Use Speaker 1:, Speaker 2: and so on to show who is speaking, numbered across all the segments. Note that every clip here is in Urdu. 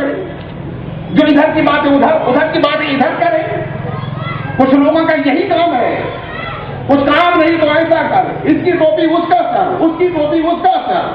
Speaker 1: کریں، جو ادھر کی باتیں ادھر کی باتیں ادھر کریں. کچھ لوگوں کا یہی کام ہے، کچھ کام نہیں تو ایسا کر، اس کی ٹوپی اس کا سر، اس کی ٹوپی اس کا سر،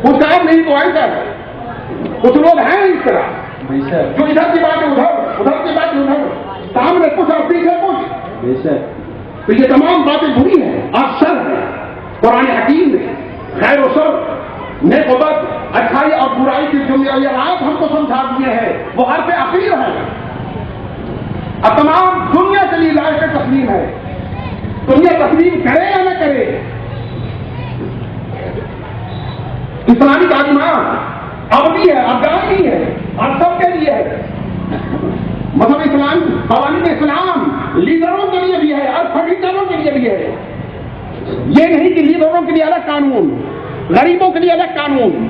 Speaker 1: کچھ کام نہیں تو ایسا کر. کچھ لوگ ہیں اس طرح جو ادھر کی باتیں ادھر کی باتیں ادھر، سامنے کچھ اور پیچھے کچھ. تو یہ تمام باتیں بری ہیں اور شر ہے. قرآن حکیم نے خیر و شر، نیک و بد، اچھائی اور برائی کی جو معیارات ہم کو سمجھا دیے ہیں وہ ہر پہ اخیر ہے. اب تمام دنیا کے لیے لائق تسلیم ہے. دنیا تسلیم کرے یا نہ کرے. اسلامی تعلیمات ابدی ہے، افغانی ہے اور سب کے لیے ہے. مذہب اسلام، قوانین اسلام لیڈروں کے لیے بھی ہے اور فرنیچروں کے لیے بھی ہے. یہ نہیں کہ لیڈروں کے لیے الگ قانون، غریبوں کے لیے الگ قانون.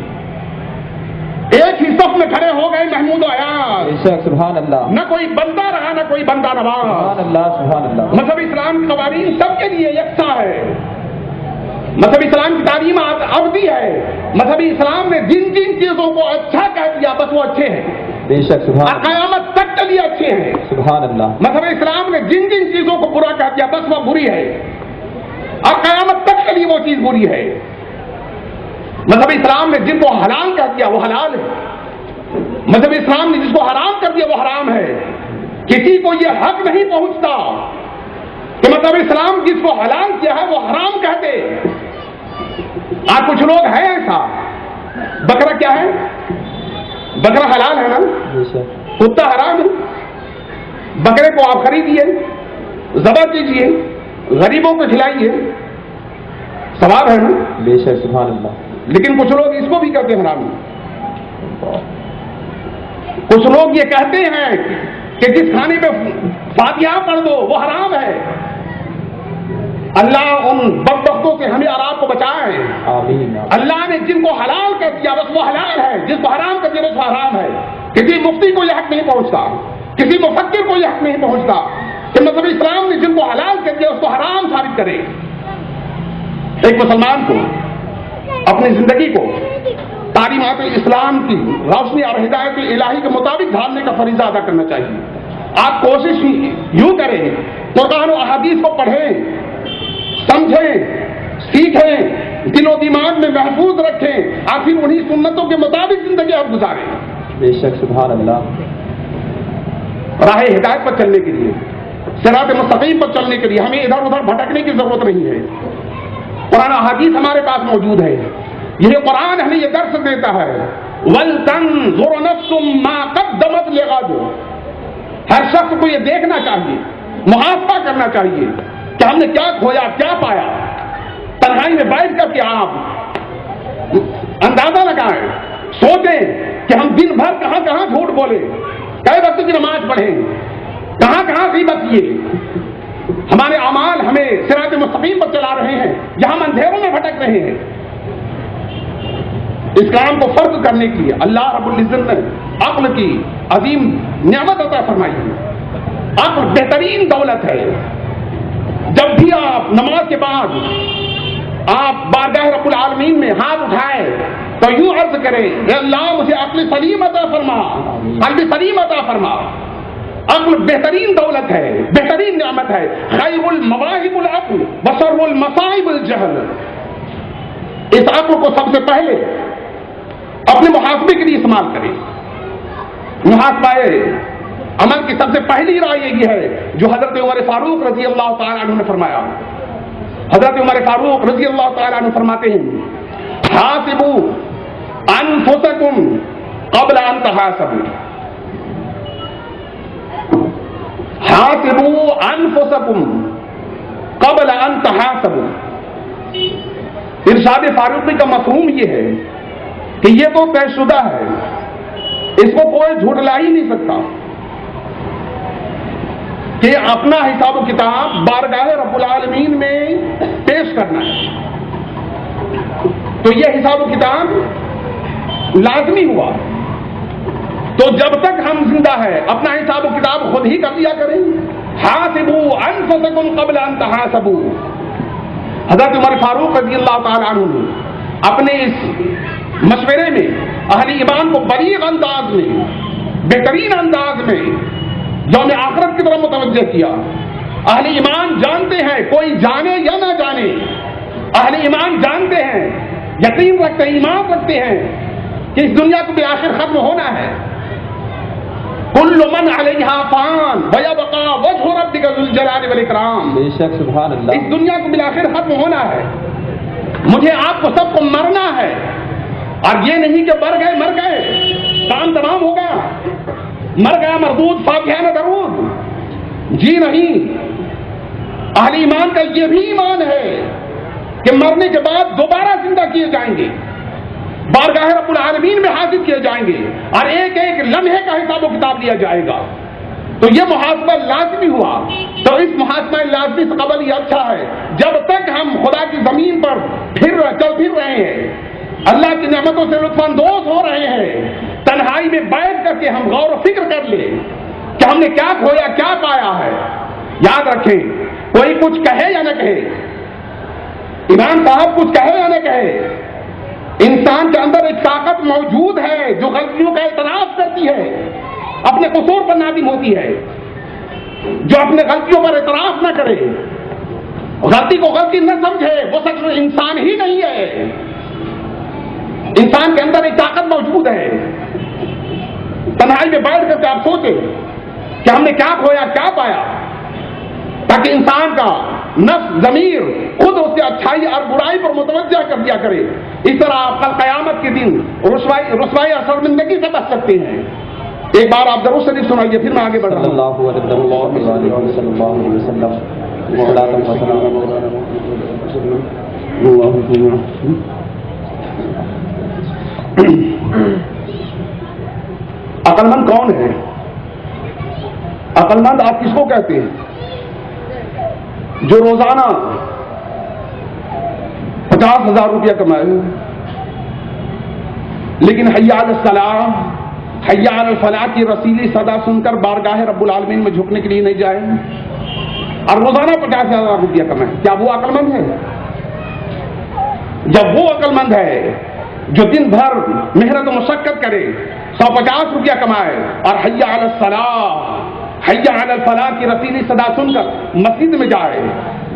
Speaker 1: ایک ہی صف میں کھڑے ہو گئے محمود و ایاز،
Speaker 2: سبحان اللہ،
Speaker 1: نہ کوئی بندہ رہا نہ کوئی بندہ نواز.
Speaker 2: سبحان اللہ، سبحان اللہ.
Speaker 1: مذہب اسلام کے قوانین سب کے لیے یکساں ہے. مذہب اسلام کی تعلیمات ابدی ہے. مذہب اسلام نے جن جن چیزوں کو اچھا کہہ دیا بس وہ اچھے ہیں،
Speaker 2: بے شک، سبحان
Speaker 1: اور قیامت تک کے لیے اچھے ہیں.
Speaker 2: سبحان اللہ.
Speaker 1: مذہب اسلام نے جن جن چیزوں کو برا کہہ دیا بس وہ بری ہے، اور قیامت تک کے لیے وہ چیز بری ہے. مذہب اسلام نے جن کو حلال کہہ دیا وہ حلال ہے. مذہب اسلام نے جس کو حرام کر دیا وہ حرام ہے. کسی کو یہ حق نہیں پہنچتا کہ مذہب اسلام جس کو حلال کیا ہے وہ حرام کہتے. آج کچھ لوگ ہیں ایسا. بکرا کیا ہے؟ بکرا حلال ہے نا، کتا حرام ہے. بکرے کو آپ خریدیے، ذبح کیجیے، غریبوں کو کھلائیے، ثواب ہے نا.
Speaker 2: بے شک، سبحان اللہ.
Speaker 1: لیکن کچھ لوگ اس کو بھی کہتے ہیں حرام. کچھ لوگ یہ کہتے ہیں کہ جس کھانے پہ فاتحہ پڑھ دو وہ حرام ہے. اللہ ان بدبختوں سے ہمیں اور آپ کو بچائے.
Speaker 2: آمین.
Speaker 1: اللہ نے جن کو حلال کر دیا بس وہ حلال ہے، جس کو حرام کر دیا بس وہ حرام ہے. کسی مفتی کو یہ حق نہیں پہنچتا، کسی مفکر کو یہ حق نہیں پہنچتا کہ مذہب اسلام نے جن کو حلال کر دیا اس کو حرام ثابت کرے. ایک مسلمان کو اپنی زندگی کو تعلیمات اسلام کی روشنی اور ہدایت الہی کے مطابق ڈھالنے کا فریضہ ادا کرنا چاہیے. آپ کوشش یوں کریں، قرآن و احادیث کو پڑھیں، سمجھیں، سیکھیں، دل و دماغ میں محفوظ رکھیں، اور پھر انہی سنتوں کے مطابق زندگی آپ گزاریں.
Speaker 2: بے شک، سبحان اللہ.
Speaker 1: راہ ہدایت پر چلنے کے لیے، صراط مستقیم پر چلنے کے لیے ہمیں ادھر ادھر بھٹکنے کی ضرورت نہیں ہے. قرآن و حدیث ہمارے پاس موجود ہے. یہ قرآن ہمیں یہ درس دیتا ہے، وَلْتَنْظُرْ نَفْسٌ مَا قَدَّمَتْ لِغَدٍ. ہر شخص کو یہ دیکھنا چاہیے، محاسبہ کرنا چاہیے کہ ہم نے کیا کھویا، کیا پایا. تنہائی میں بیٹھ کر کے آپ اندازہ لگائیں، سوچیں کہ ہم دن بھر کہاں کہاں جھوٹ بولے، کئی وقت کی نماز پڑھیں، کہاں کہاں غیبت کیے. ہمارے اعمال ہمیں صراط مستقیم پر چلا رہے ہیں یا ہم اندھیروں میں بھٹک رہے ہیں. اس کام کو فرق کرنے کے لیے اللہ رب العزت نے عقل کی عظیم نعمت عطا فرمائی ہے. عقل بہترین دولت ہے. جب بھی آپ نماز کے بعد آپ بارگاہ رب العالمین میں ہاتھ اٹھائے تو یوں عرض کریں، اے اللہ مجھے عقل سلیم عطا فرما، قلب سلیم عطا فرما. عقل بہترین دولت ہے، بہترین نعمت ہے. خیر المواہب العقل وشر المصائب الجہل. اس عقل کو سب سے پہلے اپنے محاسبے کے لیے استعمال کریں. محاسبہ عمل کی سب سے پہلی رائے یہ ہے جو حضرت عمر فاروق رضی اللہ تعالیٰ عنہ نے فرمایا. حضرت عمر فاروق رضی اللہ تعالیٰ عنہ فرماتے ہیں، حاسبوا انفسکم قبل ان تحاسبوا. حاسبوا انفسکم قبل ان تحاسبوا. ارشاد فاروقی کا مفہوم یہ ہے کہ یہ تو طے شدہ ہے، اس کو کوئی جھٹلا ہی نہیں سکتا کہ اپنا حساب و کتاب بارگاہ رب العالمین میں پیش کرنا ہے. تو یہ حساب و کتاب لازمی ہوا. تو جب تک ہم زندہ ہے اپنا حساب و کتاب خود ہی کر لیا کریں. حاسبوا انفسکم قبل ان تحاسبوا. حضرت عمر فاروق رضی اللہ تعالیٰ عنہ نے اپنے اس مشورے میں اہل ایمان کو بلیغ انداز میں، بہترین انداز میں یوم آخرت کی طرف متوجہ کیا۔ اہل ایمان جانتے ہیں، کوئی جانے یا نہ جانے، اہل ایمان جانتے ہیں، یقین رکھتے ہیں، ایمان رکھتے ہیں کہ اس دنیا کو بالآخر ختم ہونا ہے۔ کل من علیہا فان ویبقى وجہ ربک ذو الجلال والاکرام،
Speaker 2: بے شک سبحان اللہ،
Speaker 1: اس دنیا کو بالآخر ختم ہونا ہے، مجھے آپ کو سب کو مرنا ہے، اور یہ نہیں کہ مر گئے کام تمام ہوگا، مر گیا مردود فاتحہ نہ درود، جی نہیں۔ اہل ایمان کا یہ بھی ایمان ہے کہ مرنے کے بعد دوبارہ زندہ کیے جائیں گے، بارگاہ رب العالمین میں حاضر کیے جائیں گے، اور ایک ایک لمحے کا حساب و کتاب لیا جائے گا۔ تو یہ محاسبہ لازمی ہوا، تو اس محاسبہ لازمی سے قبل یہ اچھا ہے جب تک ہم خدا کی زمین پر چل پھر رہے ہیں، اللہ کی نعمتوں سے لطف اندوز ہو رہے ہیں، تنہائی میں بیٹھ کر کے ہم غور و فکر کر لیں کہ ہم نے کیا کھویا کیا پایا ہے۔ یاد رکھیں، کوئی کچھ کہے یا نہ کہے، امام صاحب کچھ کہے یا نہ کہے، انسان کے اندر ایک طاقت موجود ہے جو غلطیوں کا اعتراف کرتی ہے، اپنے قصور پر نادم ہوتی ہے، جو اپنے غلطیوں پر اعتراف نہ کرے، غلطی کو غلطی نہ سمجھے، وہ سچ میں انسان ہی نہیں ہے۔ انسان کے اندر ایک طاقت موجود ہے، تنہائی میں بیٹھ کر کے آپ سوچیں کہ ہم نے کیا کھویا کیا پایا، تاکہ انسان کا نفس ضمیر خود اس سے اچھائی اور برائی پر متوجہ کر دیا کرے۔ اس طرح آپ کل قیامت کے دن رسوائی اور شرمندگی سے بچ سکتے ہیں۔ ایک بار آپ درود شریف سنائیے، پھر میں آگے بڑھ رہا ہوں۔
Speaker 2: صلی اللہ علیہ وسلم،
Speaker 1: عقل مند کون ہے؟ عقل مند آپ کس کو کہتے ہیں؟ جو روزانہ 50,000 روپیہ کمائے لیکن حی علی الصلاۃ حی علی الفلاح کی رسیلی صدا سن کر بارگاہ رب العالمین میں جھکنے کے لیے نہیں جائے، اور روزانہ 50,000 روپیہ کمائے، کیا وہ عقل مند ہے؟ جب وہ عقل مند ہے جو دن بھر محنت و مشقت کرے، 150 روپیہ کمائے، اور حی علی الصلاۃ حی علی الفلاح کی رسیلی صدا سن کر مسجد میں جائے،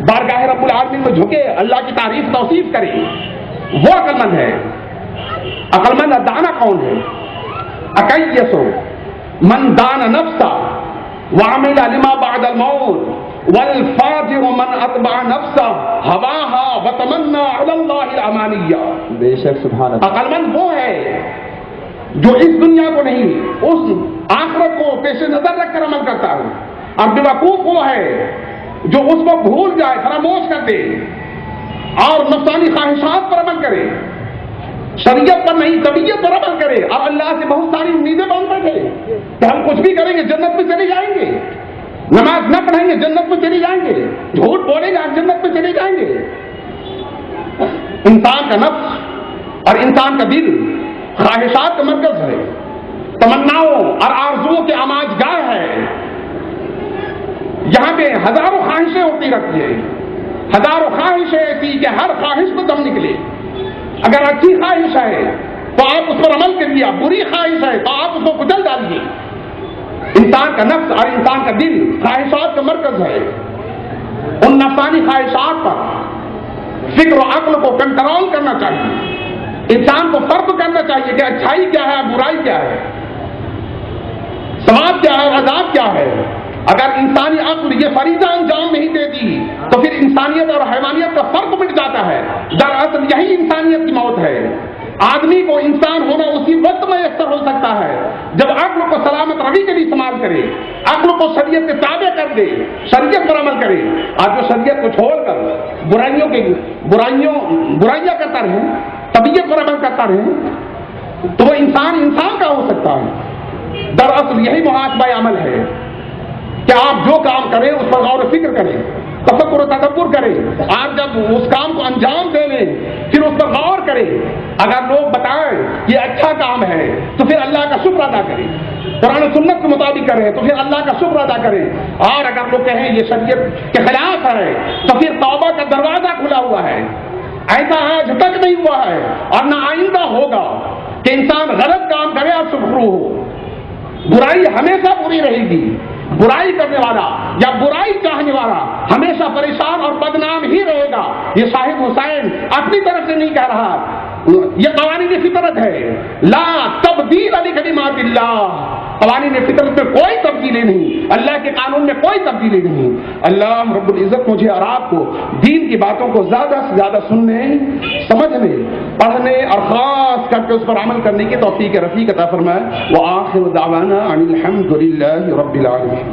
Speaker 1: بارگاہ رب العالمین میں جھکے، اللہ کی تعریف توصیف کرے، وہ عقل مند ہے۔ عقل مند دانا کون ہے؟ اکیس من دان نفسا وعمل لما بعد الموت والفاجر من اتبع نفسا ہواها وتمنى علی اللہ الامانیہ۔
Speaker 2: بے شک سبحان اللہ،
Speaker 1: عقل مند وہ ہے جو اس دنیا کو نہیں، اس آخرت کو پیش نظر رکھ کر عمل کرتا ہے، اور بیوقوف وہ ہے جو اس کو بھول جائے، فراموش کر دے، اور نفسانی خواہشات پر عمل کرے، شریعت پر نہیں طبیعت پر عمل کرے، اور اللہ سے بہت ساری امیدیں باندھ بیٹھے کہ ہم کچھ بھی کریں گے جنت میں چلے جائیں گے، نماز نہ پڑھیں گے جنت میں چلے جائیں گے، جھوٹ بولے گا جنت میں چلے جائیں گے۔ انسان کا نفس اور انسان کا دل خواہشات کا مرکز ہے، تمناؤں اور آرزوؤں کے آماج گاہ ہے، یہاں پہ ہزاروں خواہشیں ہوتی رہتی ہیں، ہزاروں خواہشیں ایسی کہ ہر خواہش کو دم نکلے۔ اگر اچھی خواہش ہے تو آپ اس پر عمل کریے، بری خواہش ہے تو آپ اس کو کچل ڈالیے۔ انسان کا نفس اور انسان کا دل خواہشات کا مرکز ہے، ان نفسانی خواہشات پر فکر و عقل کو کنٹرول کرنا چاہیے، انسان کو فرق کرنا چاہیے کہ اچھائی کیا ہے برائی کیا ہے، ثواب کیا ہے عذاب کیا ہے۔ اگر انسانی عقل یہ فریضہ انجام نہیں دیتی تو پھر انسانیت اور حیوانیت کا فرق مٹ جاتا ہے۔ دراصل یہی انسانیت کی موت ہے۔ آدمی کو انسان ہونا اسی وقت میسر ہو سکتا ہے جب عقل کو سلامت روی کے لیے استعمال کرے، عقل کو شریعت کے تابع کر دے، شریعت پر عمل کرے۔ آج جو شریعت کو چھوڑ کر برائیاں کرتا رہے، طبیعت پر عمل کرتا رہے، تو وہ انسان کا ہو سکتا ہے۔ دراصل یہی محاسبہ عمل ہے کہ آپ جو کام کریں اس پر غور و فکر کریں، تفکر و تدبر کریں، آپ جب اس کام کو انجام دے لیں پھر اس پر غور کریں۔ اگر لوگ بتائیں یہ اچھا کام ہے تو پھر اللہ کا شکر ادا کریں، قرآن و سنت کے مطابق کریں تو پھر اللہ کا شکر ادا کریں، اور اگر لوگ کہیں یہ شریعت کے خلاف ہے تو پھر توبہ کا دروازہ کھلا ہوا ہے۔ ایسا آج تک نہیں ہوا ہے اور نہ آئندہ ہوگا کہ انسان غلط کام کرے اور سرخرو ہو. برائی ہمیشہ بری رہے گی. برائی کرنے والا یا برائی چاہنے والا ہمیشہ پریشان اور بدنام ہی رہے گا. یہ شاہد حسین اپنی طرف سے نہیں کہہ رہا, یہ قوانین فطرت ہے. لا تبدیل لکلمات اللہ, قوانین فطرت میں کوئی تبدیلی نہیں, اللہ کے قانون میں کوئی تبدیلی نہیں. اللہ رب العزت مجھے اور آپ کو دین کی باتوں کو زیادہ سے زیادہ سننے, سمجھنے, پڑھنے اور خاص کر کے اس پر عمل کرنے کی توفیق رفیق عطا فرمائے. وآخر دعوانا ان الحمد للہ رب العالمین.